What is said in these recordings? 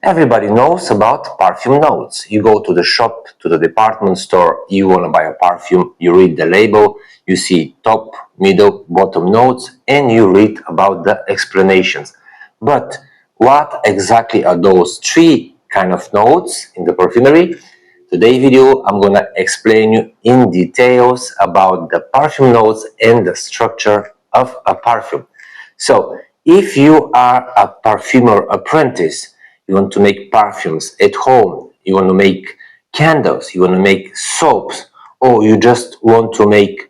Everybody knows about perfume notes. You go to the shop, to the department store, you want to buy a perfume, you read the label, you see top, middle, bottom notes, and you read about the explanations. But what exactly are those three kind of notes in the perfumery? Today's video, I'm gonna explain you in details about the perfume notes and the structure of a perfume. So, if you are a perfumer apprentice, you want to make perfumes at home, you want to make candles, you want to make soaps, or you just want to make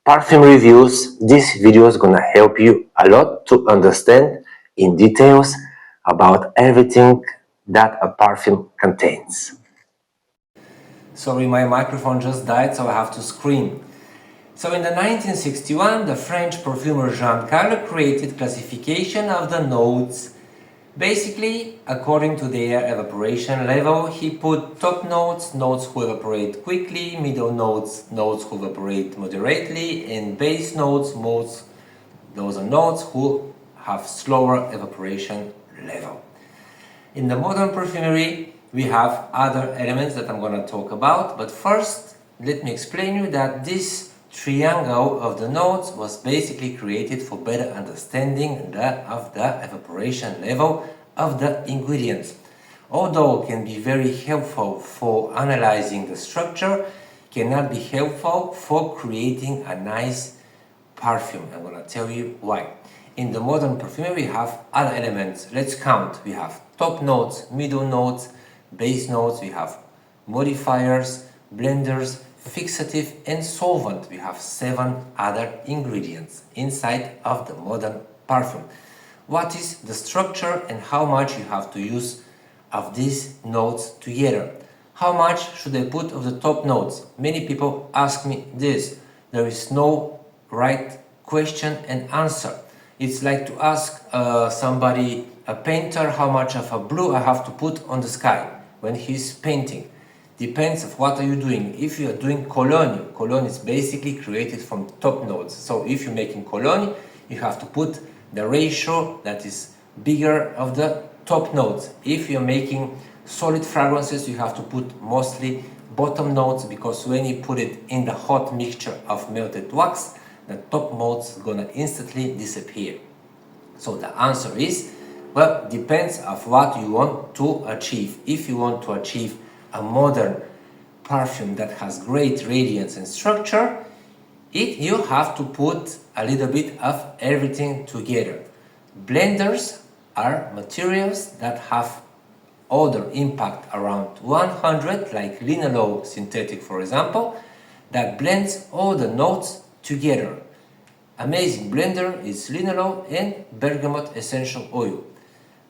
perfume reviews, this video is gonna help you a lot to understand in details about everything that a perfume contains. Sorry, my microphone just died, so I have to scream. So in the 1961, the French perfumer Jean Carle created classification of the notes. Basically, according to their evaporation level, he put top notes, notes who evaporate quickly, middle notes, notes who evaporate moderately, and base notes, those are notes who have slower evaporation level. In the modern perfumery, we have other elements that I'm going to talk about, but first let me explain you that this triangle of the notes was basically created for better understanding of the evaporation level of the ingredients. Although it can be very helpful for analyzing the structure, cannot be helpful for creating a nice perfume. I'm going to tell you why. In the modern perfumery, we have other elements. Let's count. We have top notes, middle notes, base notes, we have modifiers, blenders, fixative, and solvent. We have 7 other ingredients inside of the modern perfume. What is the structure and how much you have to use of these notes together? How much should I put of the top notes? Many people ask me this. There is no right question and answer. It's like to ask somebody, a painter, how much of a blue I have to put on the sky when he's painting. Depends of what are you doing. If you are doing cologne, cologne is basically created from top notes. So if you're making cologne, you have to put the ratio that is bigger of the top notes. If you're making solid fragrances, you have to put mostly bottom notes, because when you put it in the hot mixture of melted wax, the top notes gonna instantly disappear. So the answer is, well, depends of what you want to achieve. If you want to achieve a modern perfume that has great radiance and structure, you have to put a little bit of everything together. Blenders are materials that have odor impact around 100, like linalool synthetic, for example, that blends all the notes together. Amazing blender is linalool and bergamot essential oil.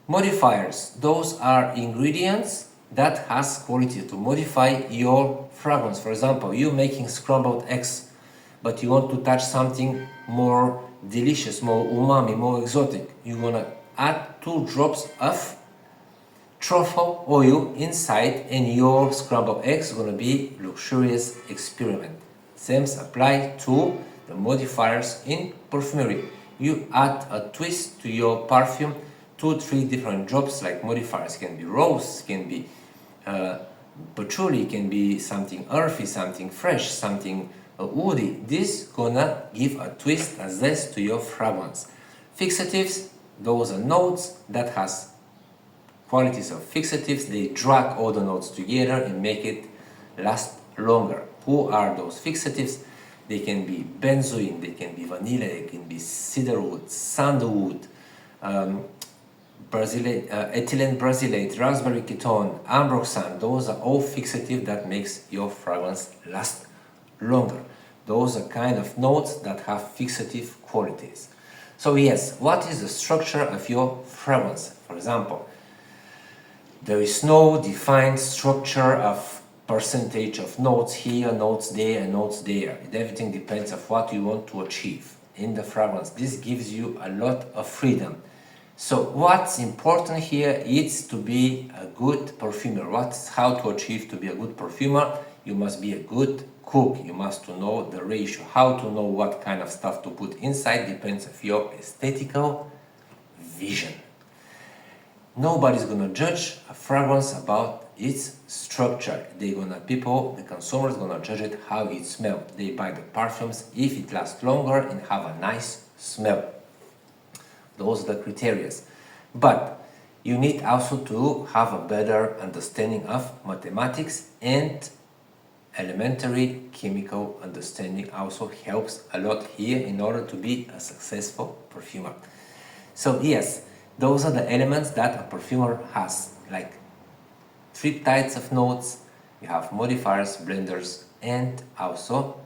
Modifiers, those are ingredients that has quality to modify your fragrance. For example, you making scrambled eggs, but you want to touch something more delicious, more umami, more exotic. You're gonna add 2 drops of truffle oil inside, and your scrambled eggs is gonna be luxurious experiment. Same apply to the modifiers in perfumery. You add a twist to your perfume, 2-3 different drops, like modifiers can be rose, can be patchouli, can be something earthy, something fresh, something woody. This gonna give a twist, a zest to your fragrance. Fixatives, those are notes that has qualities of fixatives. They drag all the notes together and make it last longer. Who are those fixatives? They can be benzoin, they can be vanilla, they can be cedarwood, sandalwood, ethylene brassylate, raspberry ketone, ambroxan. Those are all fixative that makes your fragrance last longer. Those are kind of notes that have fixative qualities. So yes, what is the structure of your fragrance? For example, there is no defined structure of percentage of notes here, notes there, and notes there. Everything depends on what you want to achieve in the fragrance. This gives you a lot of freedom. So what's important here is to be a good perfumer. How to achieve to be a good perfumer? You must be a good cook. You must know the ratio. How to know what kind of stuff to put inside depends on your aesthetical vision. Nobody's gonna judge a fragrance about its structure. The consumers gonna judge it how it smells. They buy the perfumes if it lasts longer and have a nice smell. Those are the criteria. But you need also to have a better understanding of mathematics, and elementary chemical understanding also helps a lot here in order to be a successful perfumer. So yes, those are the elements that a perfumer has, like 3 types of notes. You have modifiers, blenders, and also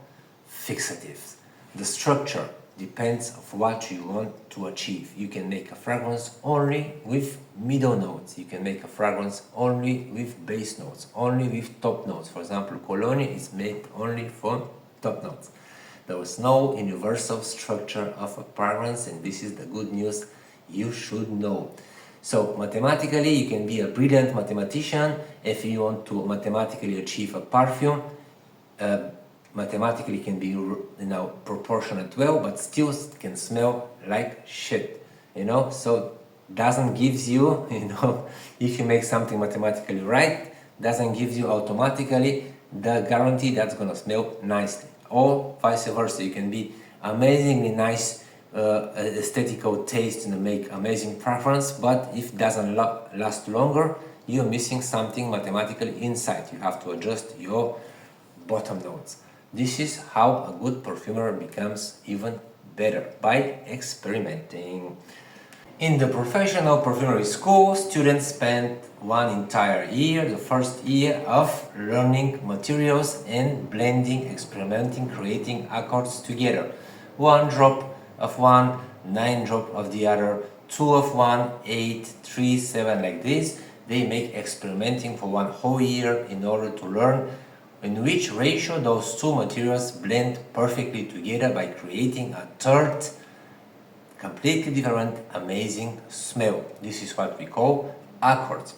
fixatives. The structure depends of what you want to achieve. You can make a fragrance only with middle notes. You can make a fragrance only with base notes, only with top notes. For example, cologne is made only from top notes. There is no universal structure of a fragrance, and this is the good news you should know. So mathematically, you can be a brilliant mathematician if you want to mathematically achieve a perfume. Mathematically can be proportionate well, but still can smell like shit. So doesn't gives you if you make something mathematically right, doesn't give you automatically the guarantee that's gonna smell nicely. Or vice versa, you can be amazingly nice aesthetical taste and make amazing preference, but if it doesn't last longer, you're missing something mathematically inside. You have to adjust your bottom notes. This is how a good perfumer becomes even better, by experimenting. In the professional perfumery school, students spend one entire year, the first year, of learning materials and blending, experimenting, creating accords together. 1 drop of one, 9 drop of the other, 2 of one, 8, 3, 7, like this. They make experimenting for 1 whole year in order to learn in which ratio those 2 materials blend perfectly together by creating a third, completely different, amazing smell. This is what we call accords.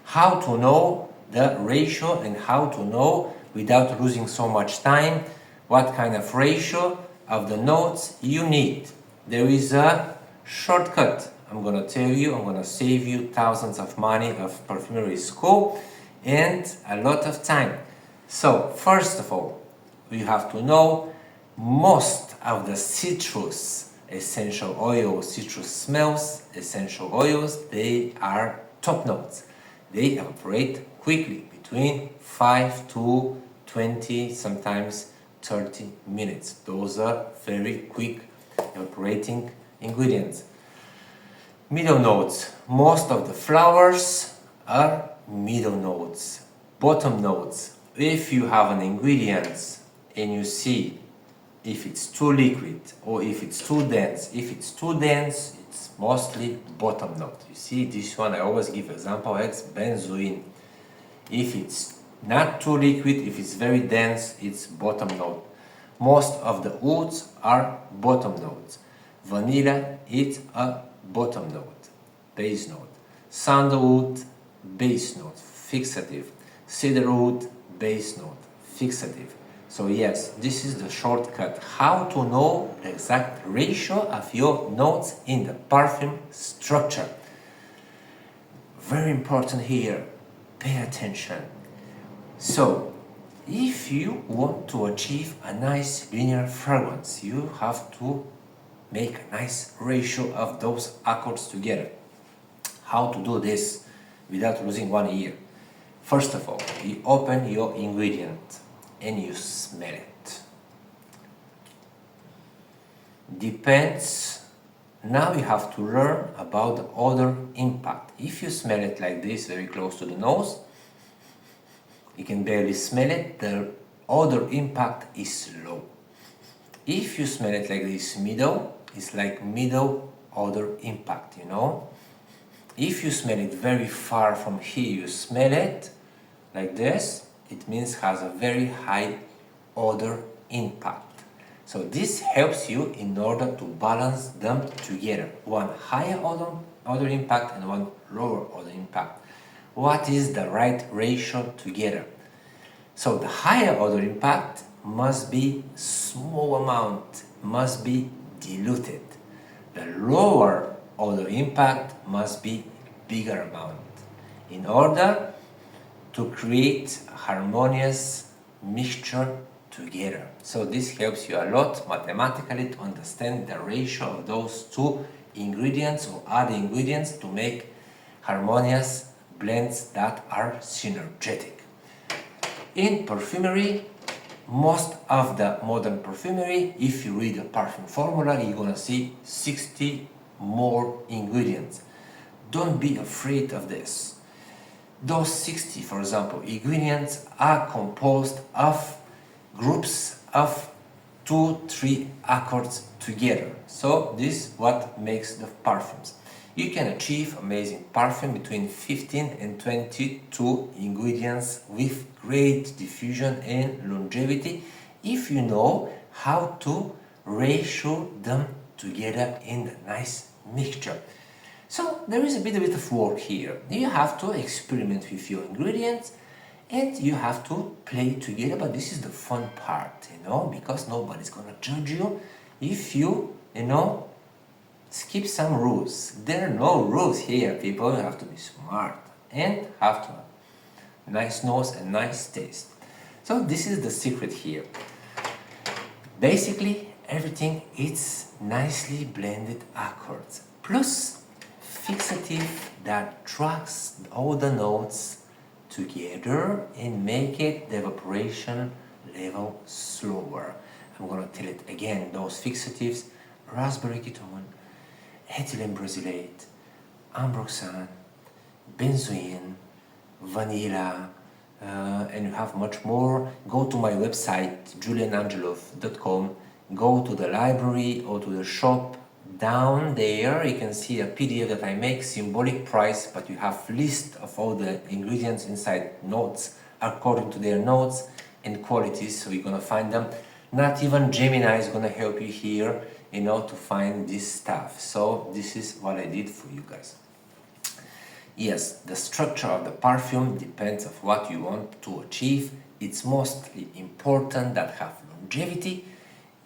How to know the ratio and how to know, without losing so much time, what kind of ratio of the notes you need. There is a shortcut. I'm gonna tell you, I'm gonna save you thousands of money of perfumery school and a lot of time. So first of all, you have to know most of the citrus essential oils, citrus smells, essential oils, they are top notes. They evaporate quickly, between 5 to 20, sometimes 30 minutes. Those are very quick evaporating ingredients. Middle notes. Most of the flowers are middle notes. Bottom notes. If you have an ingredient and you see if it's too liquid or if it's too dense. If it's too dense, it's mostly bottom note. You see, this one I always give example, it's benzoin. If it's not too liquid, if it's very dense, it's bottom note. Most of the woods are bottom notes. Vanilla, it's a bottom note, base note. Sandalwood, base note, fixative. Cedarwood, base note, fixative. So yes, this is the shortcut. How to know the exact ratio of your notes in the perfume structure. Very important here. Pay attention. So, if you want to achieve a nice linear fragrance, you have to make a nice ratio of those accords together. How to do this without losing 1 year? First of all, you open your ingredient and you smell it. Depends. Now you have to learn about the odor impact. If you smell it like this, very close to the nose, you can barely smell it, the odor impact is low. If you smell it like this middle, it's like middle odor impact, If you smell it very far from here, you smell it like this, it means has a very high odor impact. So this helps you in order to balance them together. One higher odor impact and one lower odor impact. What is the right ratio together? So the higher odor impact must be small amount, must be diluted. The lower odor impact must be bigger amount in order to create a harmonious mixture together. So this helps you a lot mathematically to understand the ratio of those two ingredients or other ingredients to make harmonious blends that are synergetic. In perfumery, most of the modern perfumery, if you read the perfume formula, you're gonna see 60 more ingredients. Don't be afraid of this. Those 60, for example, ingredients are composed of groups of 2-3 accords together. So this is what makes the perfumes. You can achieve amazing perfume between 15 and 22 ingredients with great diffusion and longevity if you know how to ratio them together in a nice mixture. So there is a bit of work here. You have to experiment with your ingredients and you have to play together, but this is the fun part, because nobody's gonna judge you if you, skip some rules. There are no rules here, people. You have to be smart and have to have nice nose and nice taste. So this is the secret here. Basically, everything is nicely blended accords, plus fixative that tracks all the notes together and make it the evaporation level slower. I'm gonna tell it again, those fixatives: raspberry ketone, ethylene brassylate, ambroxan, benzoin, vanilla, and you have much more. Go to my website julianangelov.com, go to the library or to the shop. Down there you can see a PDF that I make, symbolic price, but you have list of all the ingredients inside, notes according to their notes and qualities, so you're gonna find them. Not even Gemini is gonna help you here, to find this stuff. So this is what I did for you guys. Yes, the structure of the perfume depends on what you want to achieve. It's mostly important that have longevity,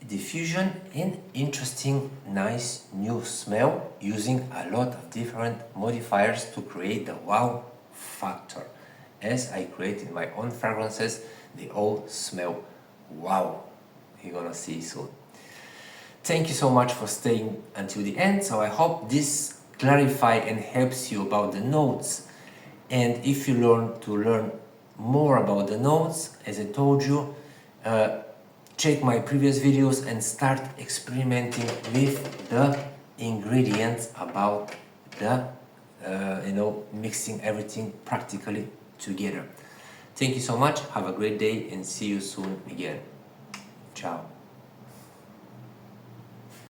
diffusion, and interesting, nice new smell, using a lot of different modifiers to create the wow factor. As I created my own fragrances, they all smell wow. You're gonna see soon. Thank you so much for staying until the end. So I hope this clarifies and helps you about the notes. And if you learn more about the notes, as I told you, check my previous videos and start experimenting with the ingredients about the mixing everything practically together. Thank you so much. Have a great day and see you soon again. Ciao.